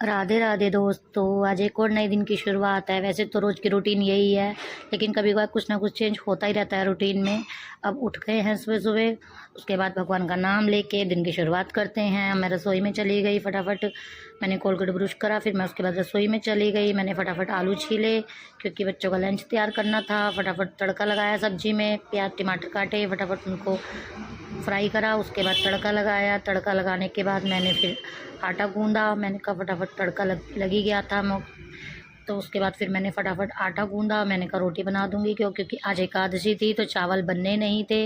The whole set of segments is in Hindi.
राधे राधे दोस्तों, आज एक और नए दिन की शुरुआत है। वैसे तो रोज़ की रूटीन यही है, लेकिन कभी कभार कुछ ना कुछ चेंज होता ही रहता है रूटीन में। अब उठ गए हैं सुबह सुबह, उसके बाद भगवान का नाम लेके दिन की शुरुआत करते हैं। मैं रसोई में चली गई फटाफट, मैंने कोलगेट ब्रश करा, फिर मैं उसके बाद रसोई में चली गई। मैंने फटाफट आलू छीले क्योंकि बच्चों का लंच तैयार करना था। फटाफट तड़का लगाया सब्जी में, प्याज टमाटर काटे, फटाफट उनको फ्राई करा। उसके बाद तड़का लगाया। तड़का लगाने के बाद मैंने फिर आटा गूँधा। मैंने कहा फटाफट तड़का लगी गया था तो उसके बाद फिर मैंने फटाफट आटा गूँधा। मैंने कहा रोटी बना दूँगी क्योंकि आज एकादशी थी तो चावल बनने नहीं थे,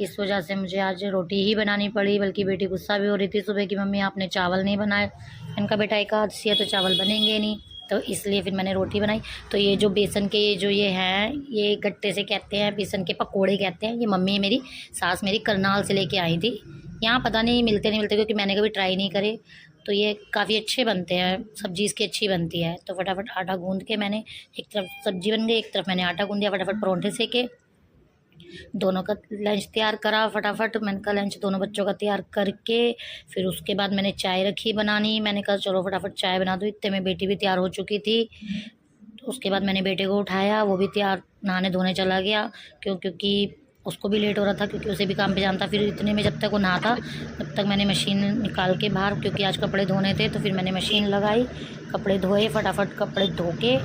इस वजह से मुझे आज रोटी ही बनानी पड़ी। बल्कि बेटी गुस्सा भी हो रही थी सुबह कि मम्मी आपने चावल नहीं बनाए। इनका बेटा एकादशी है तो चावल बनेंगे नहीं, तो इसलिए फिर मैंने रोटी बनाई। तो ये जो बेसन के ये हैं, ये गट्टे से कहते हैं, बेसन के पकोड़े कहते हैं। ये मम्मी मेरी सास मेरी करनाल से लेके आई थी। यहाँ पता नहीं मिलते नहीं मिलते, क्योंकि मैंने कभी ट्राई नहीं करे। तो ये काफ़ी अच्छे बनते हैं, सब्जी इसकी अच्छी बनती है। तो फटाफट आटा गूँध के मैंने, एक तरफ सब्जी बन गई, एक तरफ मैंने आटा गूँध दिया। फटाफट परोंठे सेके, दोनों का लंच तैयार करा। फटाफट मैंने कहा लंच दोनों बच्चों का तैयार करके फिर उसके बाद मैंने चाय रखी बनानी। मैंने कहा चलो फटाफट चाय बना दो। इतने में बेटी भी तैयार हो चुकी थी। तो उसके बाद मैंने बेटे को उठाया, वो भी तैयार नहाने धोने चला गया क्योंकि उसको भी लेट हो रहा था, क्योंकि उसे भी काम पे जाना था। फिर इतने में जब तक वो नहाता तब तक मैंने मशीन निकाल के बाहर, क्योंकि आज कपड़े धोने थे, तो फिर मैंने मशीन लगाई, कपड़े धोए। फटाफट कपड़े धो के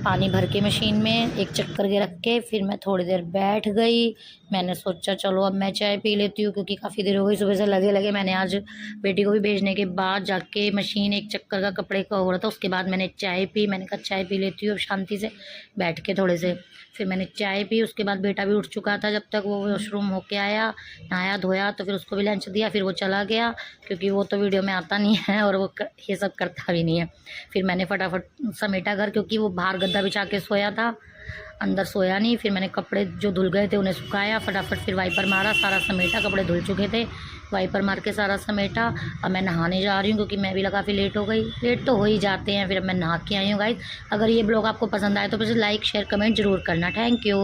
पानी भर के मशीन में एक चक्कर के रख के फिर मैं थोड़ी देर बैठ गई। मैंने सोचा चलो अब मैं चाय पी लेती हूँ, क्योंकि काफ़ी देर हो गई सुबह से लगे मैंने आज बेटी को भी भेजने के बाद जाके मशीन एक चक्कर का कपड़े का हो रहा था। उसके बाद मैंने चाय पी। मैंने कहा चाय पी लेती हूँ अब शांति से बैठ के थोड़े से। फिर मैंने चाय पी। उसके बाद बेटा भी उठ चुका था, जब तक वो वॉशरूम होके आया, नहाया धोया, तो फिर उसको भी लंच दिया। फिर वो चला गया, क्योंकि वो तो वीडियो में आता नहीं है और वो ये सब करता भी नहीं है। फिर मैंने फटाफट समेटा घर, क्योंकि वो बाहर गद्दा बिछा के सोया था, अंदर सोया नहीं। फिर मैंने कपड़े जो धुल गए थे उन्हें सुखाया। फटाफट फिर वाइपर मारा, सारा समेटा, कपड़े धुल चुके थे, वाइपर मार के सारा समेटा। अब मैं नहाने जा रही हूँ, क्योंकि मैं भी काफ़ी लेट हो गई। लेट तो हो ही जाते हैं। फिर अब मैं नहा के आई हूँ गाइस। अगर ये ब्लॉग आपको पसंद आए तो प्लीज़ लाइक शेयर कमेंट ज़रूर करना। Thank you.